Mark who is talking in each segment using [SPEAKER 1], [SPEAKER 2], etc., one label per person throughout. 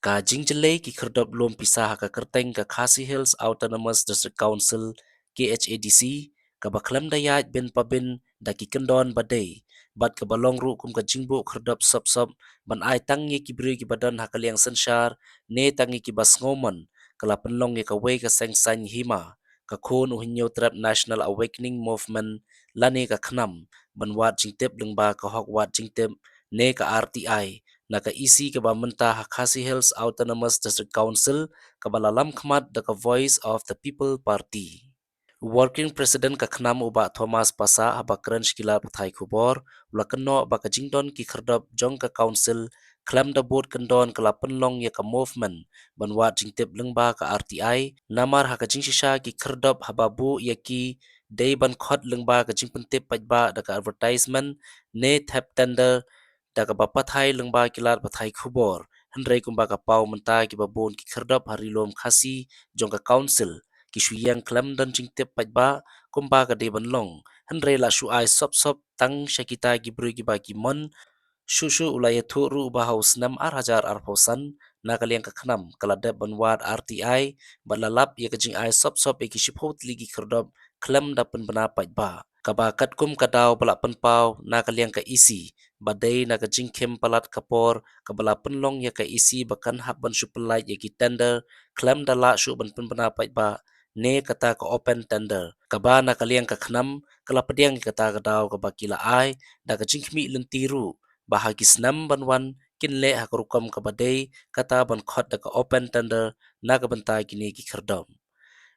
[SPEAKER 1] ka jingjele ki kherdop lom pisah ka kerteng ka Khasi Hills Autonomous District Council KHADC ka baklam dayat bin pabin daki kendon badai bat ka balong ru kum ka jingbo kherdop sop ban ai tangi ki bri ki badan hakaliang senshar ne tangi ki bas ngoman kala penlong ye ka wei ka seng san hima ka khon uhinyo trap National Awakening Movement lani ka khnam ban wat jingtep lengba ka hok wat jingtep ne ka RTI na ka isi ka ba mentah Khasi Hills Autonomous District Council ka balalam khmat the Voice of the People Party. Working President ka khnam uba Thomas Pasa haba kran shkila pathai khubor ula kanno ba ka jingdon ki khardop jong ka council klam da board kandon kala penlong ya ka movement banwat jingtep lengba ka RTI namar ha ka jingshisha ki khardop haba bu ya ki day ban khot lengba ka jingpentep pajba da ka advertisement ne thap tender da ka bapathai lengba kilat pathai khubor hendrai kumba ka pau menta ki babon ki khardop harilom khasi jong ka council ki shuyang klam dan jingtep pajba kumba ka de banlong hendrai la shu ai sop tang shakita ki bru ki ba ki mon shushu ulaya thu ru ba haus nam hajar arposan na kaliang ka khnam kala de banwat RTI balalap ye ka jing ai sop e ki shipot ligi khardop klam da pen bana pajba kaba katkum kadaw bala penpau na kaliang ka isi badai na ka jingkem palat kapor kabala penlong ya ka isi bakan hak ban supelai ya ki tender klam dala shu ban penbana pajba ne kata ka open tender kaba na kaliang ka khnam kala pediang kata kadaw kaba kila ai da ka jingkmi lentiru bahagi senam banwan kinle hak rukam kabadai kata ban khot da ka open tender na ka bentai kini ki kherdom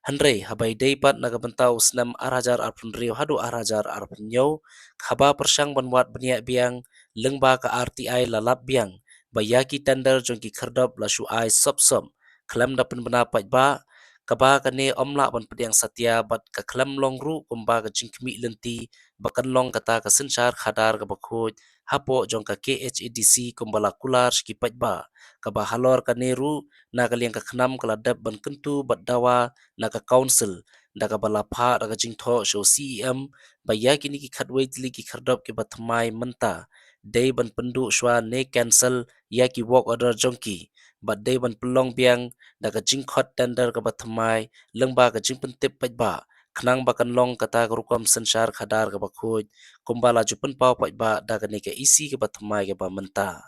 [SPEAKER 1] Henry habai daypat nagabantau senam arajar arpun rio hadu arajar arpun nyo khaba persang banwat beniak biang lengba ka RTI lalap biang bayaki tender jongki kherdop la shu ai sop klam dapun benapat ba kaba kane omla ban pediang satya bat ka klam long ru kumba ka jingkmi lenti bakan long kata ka sensar khadar ka bakhoj hapo jong ka KHADC kumbala kular skipat ba kaba halor kaneru na kaliang ka khnam kala dap ban kentu bat dawa na ka council da ka bala pha da ka jingtho show CEM baya kini ki khatwei tli ki khardop ki bathmai menta day ban pendu shwa ne cancel ya ki work order jongki but day ban pelong biang da ka jingkhot tender ka bathmai lengba ka jingpentep pajba khnang bakan long kata ka rukam sensar khadar ka bakhoj kumbala jupen pau pajba da ka ne ka isi ka bathmai ka ba menta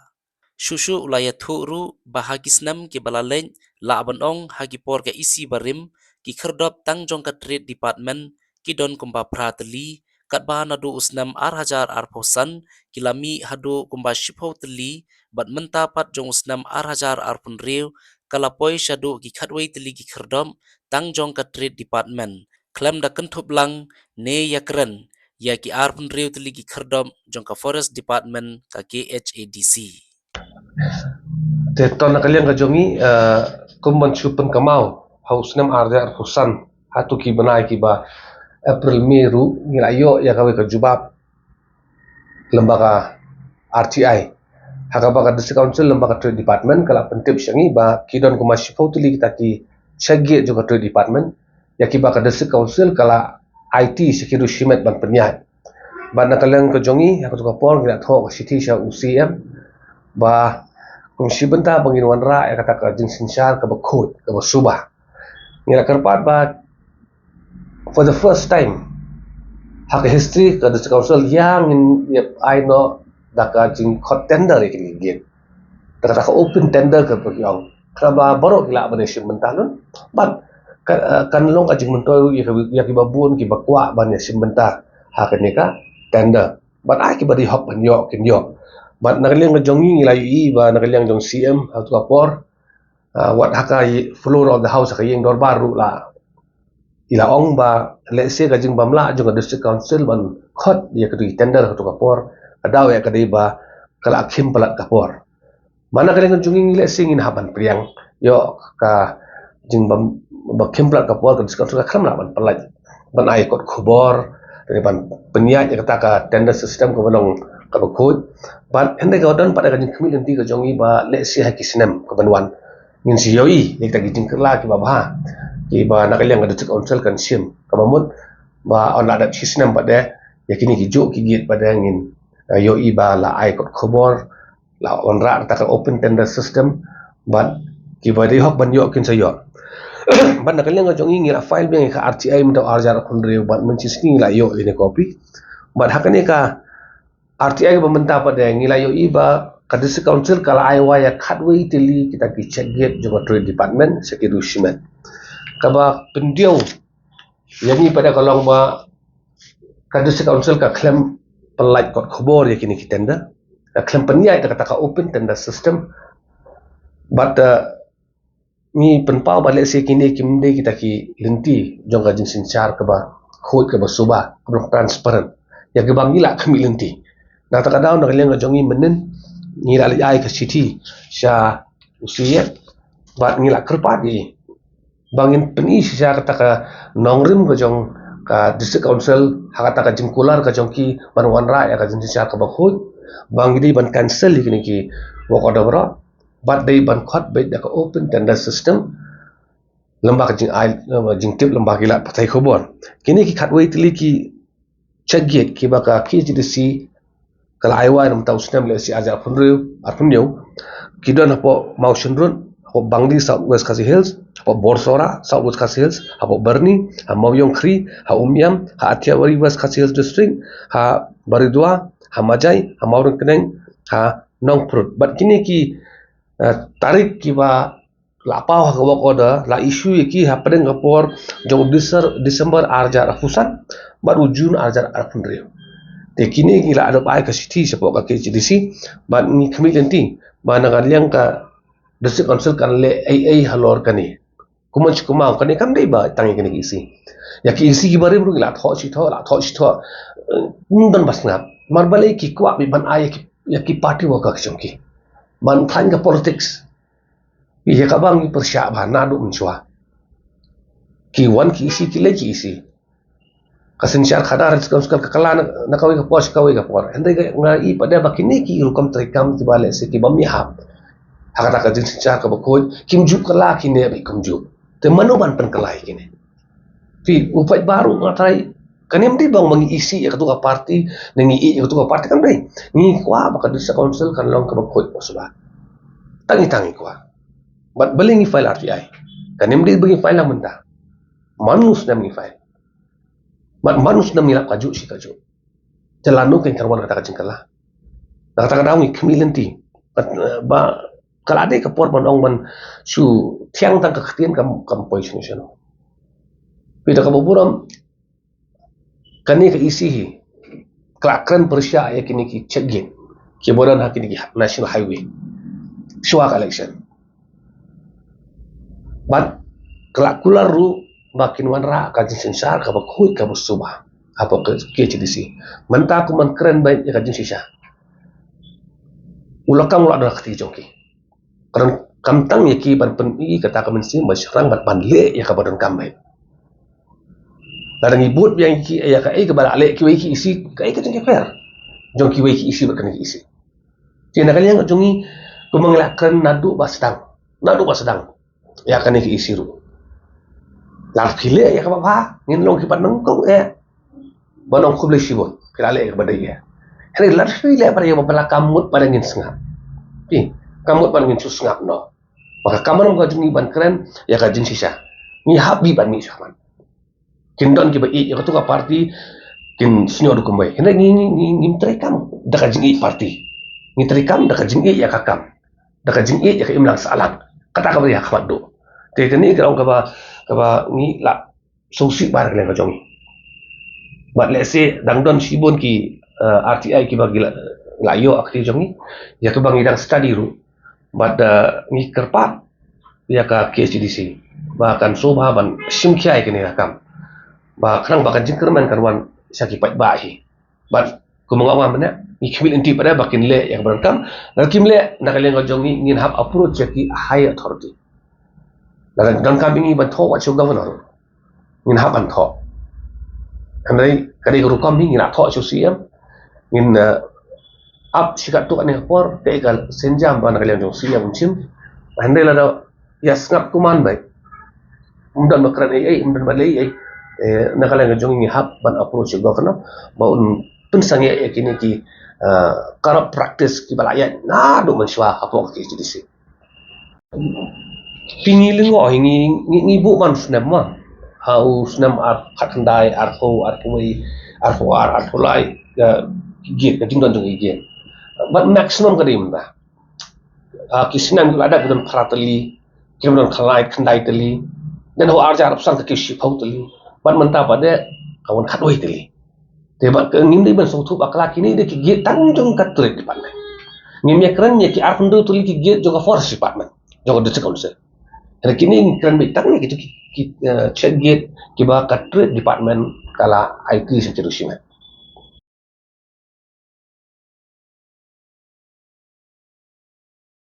[SPEAKER 1] shushu ulaya thuru bahagi snam ke balaleng la abanong hagi por ke isi barim ki kherdop tang jong ka trade department ki don kumba prateli kat ba na do usnam hajar arposan kilami hadu kumba shipho teli bat menta pat jong usnam hajar arpun riu kalapoi shadu ki khatwei teli ki kherdom tang jong ka trade department klam da kentup lang ne yakran ya ki arpun riu teli ki kherdom jong ka forest department ka KHADC
[SPEAKER 2] te ton kalian ka jongi kumban chupan kamau haus nam arja husan hatu ki banai ki ba April Mei ru ngilayo ya kawe ka jubab lembaga RTI hakabaga district council lembaga trade department kala pentip syangi ba kidon kuma shifautuli kita ki chagge juga trade department ya ki ba ka district council kala IT sekiru shimet ban penyat ba nakalian ka jongi ya ka por ngila tho ka sithi sha UCM ba kung sibenta bangin wanra ya kata ka jing sinsyar ka bakhot ka basubah ngira karpat ba for the first time hak history ka district council yang in I know da ka jing khot tender ikini git da ka open tender ka pagyong kraba baro gila bane sibenta nun but kan long ka jing mentoy ya ki babun ki bakwa ban ya sibenta hak ni ka tender but ai ki badi hok ban yo kin yo but nakaliang jongi ngilai I ba nakaliang jong CM hatu kapor what haka floor of the house ka yeng dor baru la ila ong ba let's say ka jing bamla jong district council ban khot ya ka tender hatu kapor adaw ya ka ba kala akhim palat kapor mana kaliang jongi let's say ngin haban priang yo ka jing bam bakhim palat kapor ka district council ka kham la ban palat ban ai kot khubor ban penyat ya kata ka tender system ka balong ka bakhot but ende ka don pada kajing kami nanti ka jongi ba let's say haki sinem ka banwan ngin si yoi nek ta giting kerla ki ba ba ki ba nakaliang ka district council kan sim ka mamut ba on adat si sinem pada yakini ki jo ki git pada ngin yoi ba la ai kot khobor la on ra ta ka open tender system but ki ba dei hok ban yo kin sa yo ban na kaleng jong ngi la file beng ka RTI mta arjar khundre ban men chisni la yo ini copy ban hakane ka RTI ba menta pa de ngi la yo iba ka district council kala aiwa ya khatwei tili kita ki check gate jong trade department sekiru shimen ka ba pendiau yani pada kalong ba ka district council ka claim pelait kot khobor ya kini kitenda ka claim penya ita kata ka open tender system but ni penpau balik se kini kimde kita ki lenti jong ka jinsin char ka ba khoi ka ba suba ka transparent ya ke bang ila kami lenti na ta kadau na kaleng jong menen ni la ai ka city sha usia ba ni la kerpa di bangin peni sha kata ka nongrim ka jong ka district council hakata ka jingkular ka jong ki banwan ra ya ka jinsin char ka ba khoi bang di ban cancel ni ki walk order bro but they ban khot be da open tender system lembak jing ai jing tip lembak gila patai khobor kini ki khatwei tili ki check gate ki baka ki GDC kala aiwa nam tau snem le si aja phunru arphunyo ki don hapo maushunrun hapo bangli south west khasi hills hapo borsora south west khasi hills hapo berni ha mawyong khri ha umyam ha athiawari west khasi hills district ha baridwa ha majai ha maurung keneng ha nongprut but kini ki tarik kiba la pau ha work order la issue ki ha padeng kapor jong December arjar afusan baru Jun arjar arfunre te kini ki la adop ai ka city support ka KCDC ban ni kemilenti ban ngaliang ka district council kan le ai halor kani kuman kumau kani kam dei ba tangi kini isi ya ki isi ki bare bru la tho chi tho mundan basna marbale ki kwa bi ban ai ya ki party wa ka chongki ban than ka politics ye ka bang persya ba na du menchua ki wan ki isi ki le ki isi kasin syar khadar sekal ka kala na kawai ka pos kawai ka por ende ga ngai pada bakini ki rukam trikam ti bale se ki bami hap hakata ka jin syar ka bakoi kim juk kala ki ne bi kum juk te manu ban pen kalai kini fi upai baru ngatai kanem di bang mangi isi ya ketua parti nengi i ketua parti kan dei ni kwa baka disa council kan long ka bakoi suba tangi kwa bat belingi file RTI kanem di bagi file menta manus na mi file bat manus na milap kaju si kaju jalanu kan karwan kata kajing kala kata daungi kemilenti ba kalade ka por manong man su tiang tang ka khtien kam position sino pita ka buburam kani ka isi hi klakran persya ya kini ki check-in ki bodan hakini ki national highway suak election bat kelakular ru makin wanra ka jinsin syar ka bakhui ka busuba apa ke KCDC menta ku man keren baik ya ka jinsin syar ulakang ulak dah keti jongki karena kamtang ya ki ban pen i kata ka mensi masyarang bat banle ya ka badan kambai larang ibut yang ki ya ka ai ka bala le ki wei ki isi ka ai ka jongki fair jongki wei ki isi bat kan ki isi ti nak yang jongi ku mengelakkan nadu ba sedang ya kan ki isi ru lar phile ya ka ba ngin long ki ban nang ko banong ku ble sibon kila le ka badai ya hari lar phile pada ya bala kamut pada ngin sengap kamut pada ngin susngap no maka kamar ko jongi ban keren ya ka jin sisa ni habi ban mi saman kindon ki ba i ya ketua parti kin senior kumbai hena ni trekam daka jingi parti ni trekam daka jingi ya kakam daka jingi ya ka imlang salang kata ka ba ya khamat do te kani ka ba ni la sosi bar ka jongi but let's say dangdon sibon ki RTI ki bagi la yo akti jongi ya ka bang idang study ru but ni kerpat ya ka KCDC bahkan sobha ban simkhai kini rakam ba krang bakan jingkerman karwan saki pai bahi but kumangawa mana ni khimil inti pada bakin le yang berangkam dan kimle nakaleng jongi ngin hab approach ki high authority dan kami ni ban tho wa chu governor ngin hab an tho andai kadi guru kami ngin tho chu CM ngin up sikat tu ane por tegal senjam ban nakaleng jong CM chim andai la ya snap kuman bai umdan makran ai umdan balai ai nakaleng jong ni hab ban approach governor baun pensang ya kini ki corrupt practice ki balaya na do menswa apa ki jadi pingilingo hingi bu man snem ma hau snem ar khatandai ar ko ar pui ar ho ar tholai giet ka jingdon jong giet but maximum kadim da kisnam gula ada budan pratali kibudan khalai khandai tali dan ho ar jar sang ka kishi phau tali but manta pada kawan khatoi tali te ba ke ngin dei ban so thu bakla kini de ki giet tang jong katret di pan ngin ya kran ya ki ar fundu tuli ki giet joga force di pan joga de council ada kini kran bi tang ni gitu ki check gate ki ba katret department kala IT seterusnya